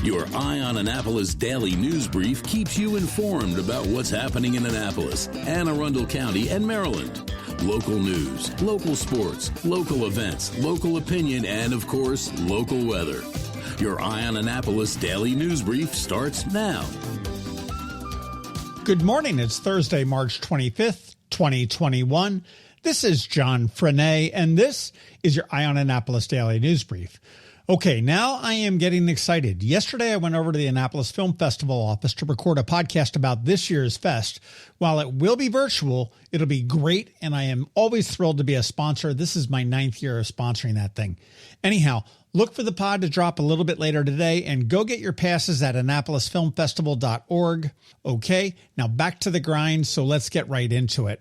Your Eye on Annapolis daily news brief keeps you informed about what's happening in Annapolis and Arundel County and Maryland. Local news, local sports, local events, local opinion, and, of course, local weather. Your Eye on Annapolis daily news brief starts now. Good morning. It's Thursday, March 25th, 2021. This is John Frenaye, and this is your Eye on Annapolis daily news brief. Okay, now I am getting excited. Yesterday, I went over to the Annapolis Film Festival office to record a podcast about this year's fest. While it will be virtual, it'll be great, and I am always thrilled to be a sponsor. This is my 9th year of sponsoring that thing. Anyhow, look for the pod to drop a little bit later today, and go get your passes at AnnapolisFilmFestival.org. Okay, now back to the grind, so let's get right into it.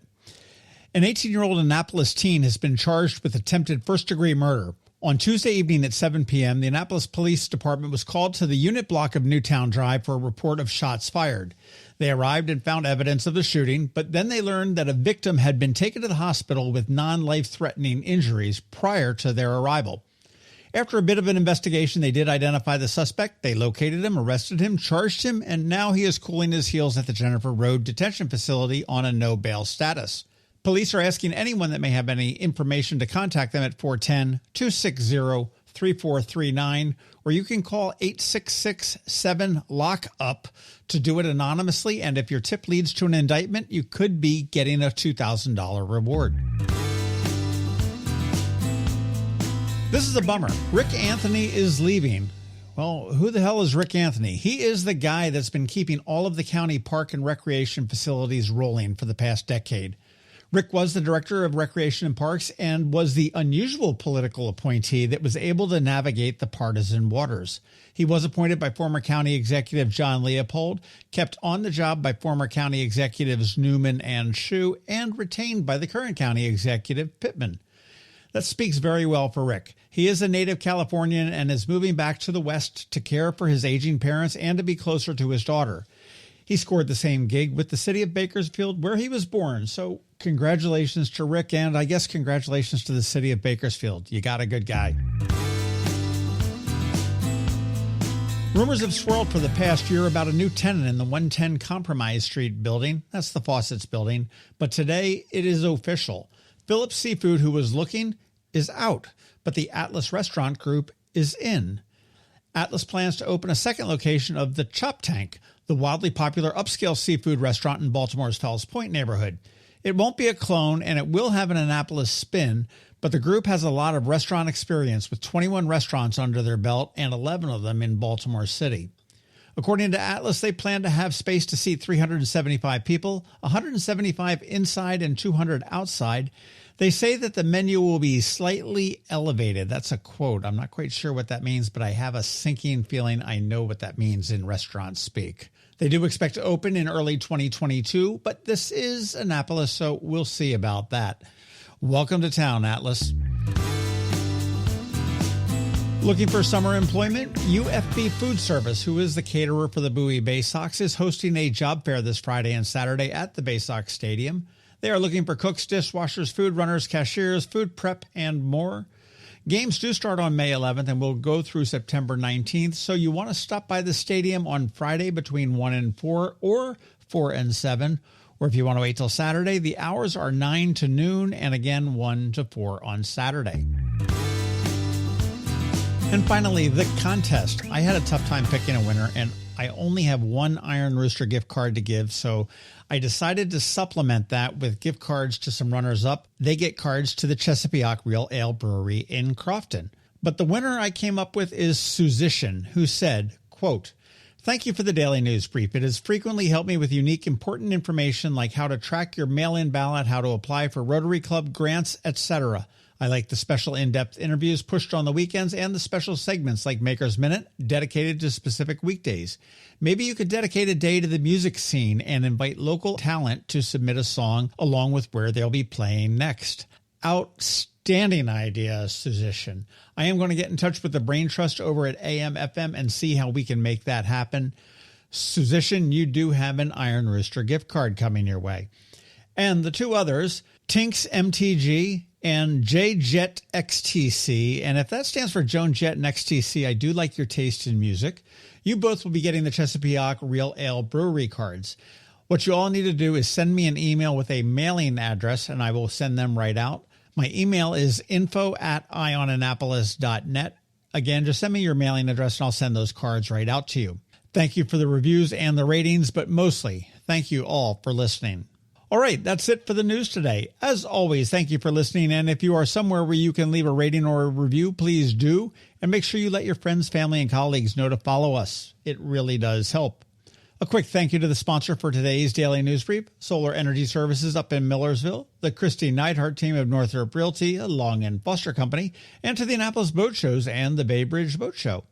An 18-year-old Annapolis teen has been charged with attempted first-degree murder. On Tuesday evening at 7 p.m., the Annapolis Police Department was called to the unit block of Newtowne Drive for a report of shots fired. They arrived and found evidence of the shooting, but then they learned that a victim had been taken to the hospital with non-life-threatening injuries prior to their arrival. After a bit of an investigation, they did identify the suspect. They located him, arrested him, charged him, and now he is cooling his heels at the Jennifer Road Detention Facility on a no-bail status. Police are asking anyone that may have any information to contact them at 410-260-3439, or you can call 866-7-LOCK-UP to do it anonymously, and if your tip leads to an indictment, you could be getting a $2,000 reward. This is a bummer. Rick Anthony is leaving. Well, who the hell is Rick Anthony? He is the guy that's been keeping all of the county park and recreation facilities rolling for the past decade. Rick was the director of Recreation and Parks and was the unusual political appointee that was able to navigate the partisan waters. He was appointed by former county executive John Leopold, kept on the job by former county executives Newman and Shue, and retained by the current county executive Pittman. That speaks very well for Rick. He is a native Californian and is moving back to the West to care for his aging parents and to be closer to his daughter. He scored the same gig with the city of Bakersfield, where he was born. So congratulations to Rick, and I guess congratulations to the city of Bakersfield. You got a good guy. Rumors have swirled for the past year about a new tenant in the 110 Compromise Street building. That's the Fawcett's building. But today it is official. Phillips Seafood, who was looking, is out, but the Atlas Restaurant Group is in. Atlas plans to open a second location of the Choptank, the wildly popular upscale seafood restaurant in Baltimore's Fells Point neighborhood. It won't be a clone, and it will have an Annapolis spin, but the group has a lot of restaurant experience with 21 restaurants under their belt and 11 of them in Baltimore City. According to Atlas, they plan to have space to seat 375 people, 175 inside and 200 outside. They say that the menu will be slightly elevated. That's a quote. I'm not quite sure what that means, but I have a sinking feeling I know what that means in restaurant speak. They do expect to open in early 2022, but this is Annapolis, so we'll see about that. Welcome to town, Atlas. Looking for summer employment? UFB Food Service, who is the caterer for the Bowie Baysox, is hosting a job fair this Friday and Saturday at the Baysox Stadium. They are looking for cooks, dishwashers, food runners, cashiers, food prep, and more. Games do start on May 11th and will go through September 19th, so you want to stop by the stadium on Friday between 1 and 4 or 4 and 7. Or if you want to wait till Saturday, the hours are 9 to noon and again 1 to 4 on Saturday. And finally, the contest. I had a tough time picking a winner, and I only have one Iron Rooster gift card to give, so I decided to supplement that with gift cards to some runners-up. They get cards to the Chesapeake Real Ale Brewery in Crofton. But the winner I came up with is Suzician, who said, quote, "Thank you for the daily news brief. It has frequently helped me with unique, important information like how to track your mail-in ballot, how to apply for Rotary Club grants, etc. I like the special in-depth interviews pushed on the weekends and the special segments like Maker's Minute, dedicated to specific weekdays. Maybe you could dedicate a day to the music scene and invite local talent to submit a song along with where they'll be playing next. Outstanding idea, Suzician. I am going to get in touch with the Brain Trust over at AM/FM and see how we can make that happen. Suzician, you do have an Iron Rooster gift card coming your way. And the two others, Tinks MTG and JJet XTC. And if that stands for Joan Jett and XTC, I do like your taste in music. You both will be getting the Chesapeake Real Ale Brewery cards. What you all need to do is send me an email with a mailing address, and I will send them right out. My email is info@ionannapolis.net. Again, just send me your mailing address, and I'll send those cards right out to you. Thank you for the reviews and the ratings, but mostly, thank you all for listening. All right, that's it for the news today. As always, thank you for listening, and if you are somewhere where you can leave a rating or a review, please do, and make sure you let your friends, family, and colleagues know to follow us. It really does help. A quick thank you to the sponsor for today's Daily News Brief, Solar Energy Services up in Millersville, the Kristi Neidhardt Team of Northrop Realty, a Long and Foster Company, and to the Annapolis Boat Shows and the Bay Bridge Boat Show.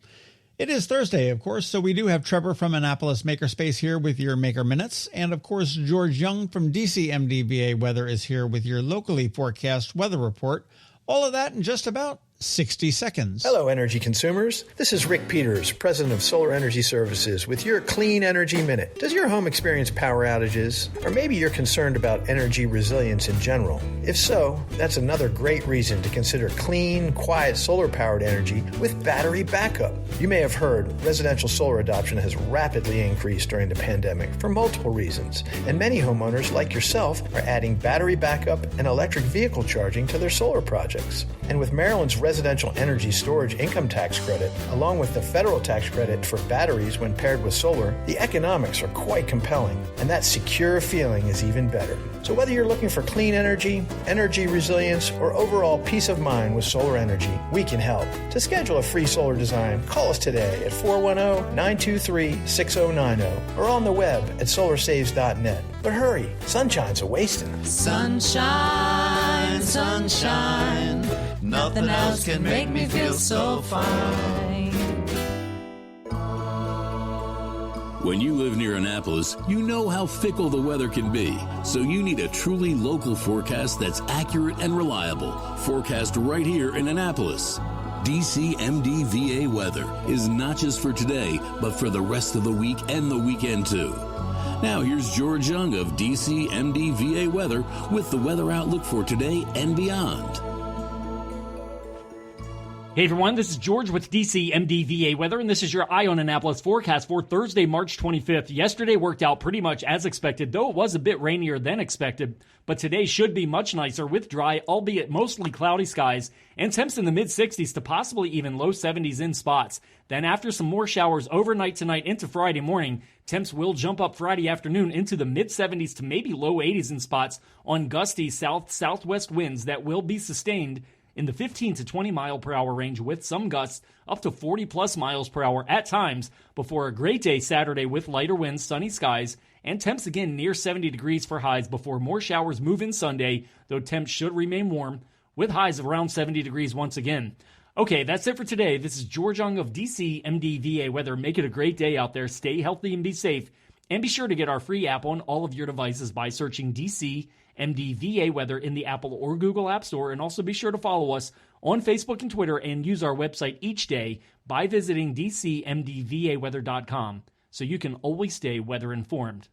It is Thursday, of course, so we do have Trevor from Annapolis Makerspace here with your Maker Minutes, and of course George Young from DCMDVA Weather is here with your locally forecast weather report. All of that in just about 60 seconds. Hello, energy consumers. This is Rick Peters, president of Solar Energy Services, with your Clean Energy Minute. Does your home experience power outages? Or maybe you're concerned about energy resilience in general? If so, that's another great reason to consider clean, quiet solar-powered energy with battery backup. You may have heard residential solar adoption has rapidly increased during the pandemic for multiple reasons, and many homeowners, like yourself, are adding battery backup and electric vehicle charging to their solar projects. And with Maryland's residential energy storage income tax credit, along with the federal tax credit for batteries when paired with solar, the economics are quite compelling, and that secure feeling is even better. So whether you're looking for clean energy, energy resilience, or overall peace of mind with solar energy, we can help. To schedule a free solar design, call us today at 410-923-6090 or on the web at solarsaves.net. But hurry, sunshine's a-wasting. Sunshine, sunshine, nothing else can make me feel so fine. When you live near Annapolis, you know how fickle the weather can be. So you need a truly local forecast that's accurate and reliable. Forecast right here in Annapolis. DCMDVA Weather is not just for today, but for the rest of the week and the weekend too. Now here's George Young of DCMDVA Weather with the weather outlook for today and beyond. Hey everyone, this is George with DCMDVA Weather, and this is your Eye on Annapolis forecast for Thursday, March 25th. Yesterday worked out pretty much as expected, though it was a bit rainier than expected. But today should be much nicer with dry, albeit mostly cloudy skies, and temps in the mid-60s to possibly even low 70s in spots. Then after some more showers overnight tonight into Friday morning, temps will jump up Friday afternoon into the mid-70s to maybe low 80s in spots on gusty south-southwest winds that will be sustained in the 15 to 20 mile per hour range with some gusts up to 40 plus miles per hour at times before a great day Saturday with lighter winds, sunny skies, and temps again near 70 degrees for highs before more showers move in Sunday, though temps should remain warm with highs of around 70 degrees once again. Okay, that's it for today. This is George Young of DCMDVA Weather. Make it a great day out there. Stay healthy and be safe. And be sure to get our free app on all of your devices by searching DCMDVA Weather in the Apple or Google App Store. And also be sure to follow us on Facebook and Twitter and use our website each day by visiting DCMDVAweather.com so you can always stay weather informed.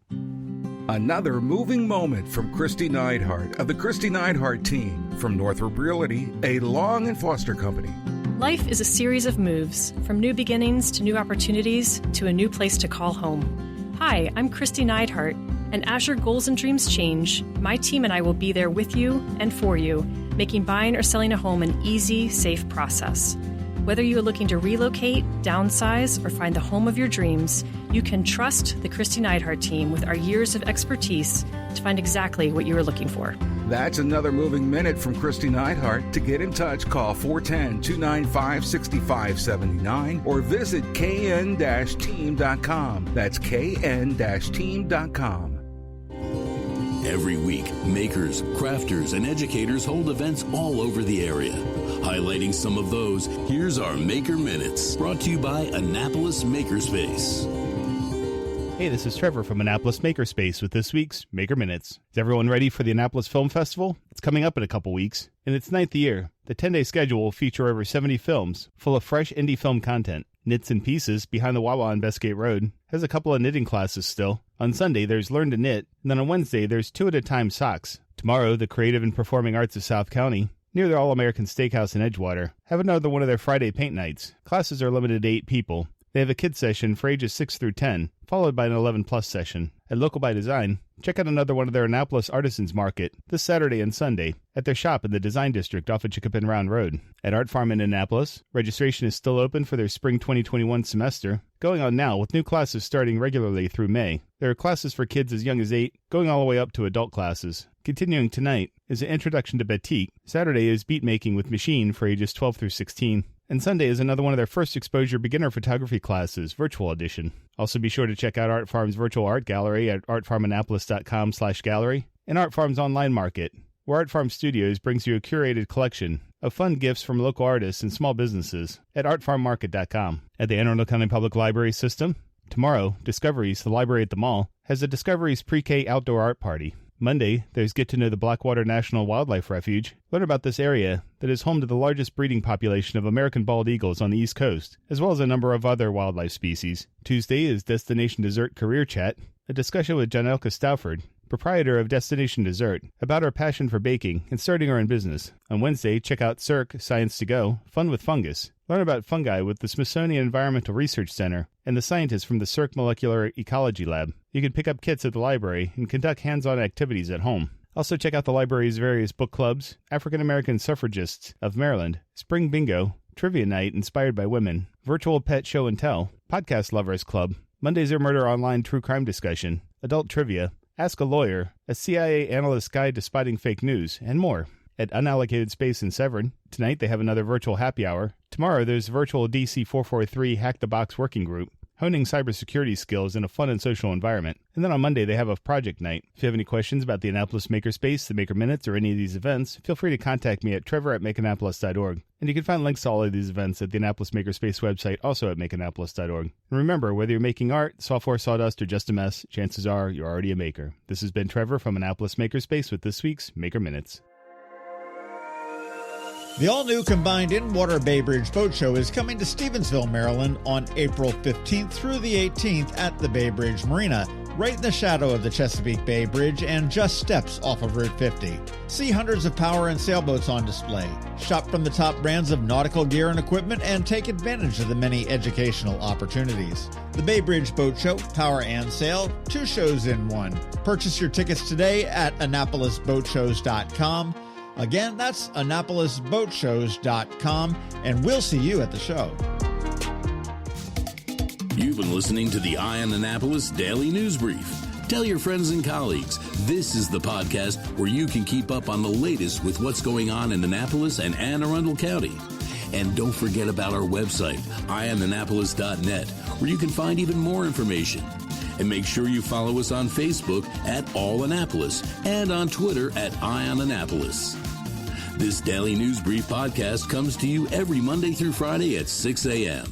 Another moving moment from Kristi Neidhardt of the Kristi Neidhardt Team from Northrop Realty, a Long and Foster Company. Life is a series of moves, from new beginnings to new opportunities to a new place to call home. Hi, I'm Kristi Neidhardt, and as your goals and dreams change, my team and I will be there with you and for you, making buying or selling a home an easy, safe process. Whether you are looking to relocate, downsize, or find the home of your dreams, you can trust the Kristi Neidhardt Team with our years of expertise to find exactly what you are looking for. That's another moving minute from Kristi Neidhardt. To get in touch, call 410-295-6579 or visit kn-team.com. That's kn-team.com. Every week, makers, crafters, and educators hold events all over the area. Highlighting some of those, here's our Maker Minutes, brought to you by Annapolis Makerspace. Hey, this is Trevor from Annapolis Makerspace with this week's Maker Minutes. Is everyone ready for the Annapolis Film Festival? It's coming up in a couple weeks. In its 9th year, the 10-day schedule will feature over 70 films full of fresh indie film content. Knits and Pieces, behind the Wawa on Bestgate Road, has a couple of knitting classes still. On Sunday, there's Learn to Knit, and then on Wednesday, there's Two at a Time Socks. Tomorrow, the Creative and Performing Arts of South County near their All-American Steakhouse in Edgewater, have another one of their Friday paint nights. Classes are limited to 8 people. They have a kids session for ages 6 through 10, followed by an 11-plus session. At Local by Design, check out another one of their Annapolis Artisans Market this Saturday and Sunday at their shop in the Design District off of Chicopin Round Road. At Art Farm in Annapolis, registration is still open for their spring 2021 semester, going on now with new classes starting regularly through May. There are classes for kids as young as 8, going all the way up to adult classes. Continuing tonight is an introduction to batik. Saturday is beat making with machine for ages 12 through 16. And Sunday is another one of their first exposure beginner photography classes, virtual edition. Also be sure to check out Art Farm's virtual art gallery at artfarmannapolis.com/gallery and Art Farm's online market, where Art Farm Studios brings you a curated collection of fun gifts from local artists and small businesses at artfarmmarket.com. At the Anne Arundel County Public Library System, tomorrow, Discoveries, the library at the mall, has a Discoveries pre-K outdoor art party. Monday, there's Get to Know the Blackwater National Wildlife Refuge. Learn about this area that is home to the largest breeding population of American bald eagles on the East Coast, as well as a number of other wildlife species. Tuesday is Destination Dessert Career Chat, a discussion with Janelka Stauford, proprietor of Destination Dessert, about her passion for baking and starting her own business. On Wednesday, check out CIRC Science to Go, Fun with Fungus. Learn about fungi with the Smithsonian Environmental Research Center and the scientists from the CIRC Molecular Ecology Lab. You can pick up kits at the library and conduct hands-on activities at home. Also check out the library's various book clubs, African American Suffragists of Maryland, Spring Bingo, Trivia Night inspired by women, Virtual Pet Show and Tell, Podcast Lovers Club, Mondays Are Murder Online True Crime Discussion, Adult Trivia, Ask a Lawyer, a CIA Analyst's Guide to Spotting Fake News, and more. At Unallocated Space in Severn, tonight they have another virtual happy hour. Tomorrow there's virtual DC 443 Hack the Box working group, honing cybersecurity skills in a fun and social environment. And then on Monday they have a project night. If you have any questions about the Annapolis Makerspace, the Maker Minutes, or any of these events, feel free to contact me at trevor@makeannapolis.org. And you can find links to all of these events at the Annapolis Makerspace website, also at makeannapolis.org. And remember, whether you're making art, software, sawdust, or just a mess, chances are you're already a maker. This has been Trevor from Annapolis Makerspace with this week's Maker Minutes. The all-new combined in-water Bay Bridge Boat Show is coming to Stevensville, Maryland on April 15th through the 18th at the Bay Bridge Marina, right in the shadow of the Chesapeake Bay Bridge and just steps off of Route 50. See hundreds of power and sailboats on display. Shop from the top brands of nautical gear and equipment and take advantage of the many educational opportunities. The Bay Bridge Boat Show, Power and Sail, 2 shows in one. Purchase your tickets today at AnnapolisBoatShows.com. Again, that's AnnapolisBoatShows.com, and we'll see you at the show. You've been listening to the Eye on Annapolis Daily News Brief. Tell your friends and colleagues, this is the podcast where you can keep up on the latest with what's going on in Annapolis and Anne Arundel County. And don't forget about our website, eyeonannapolis.net, where you can find even more information. And make sure you follow us on Facebook at All Annapolis and on Twitter at Eye on Annapolis. This Daily News Brief podcast comes to you every Monday through Friday at 6 a.m.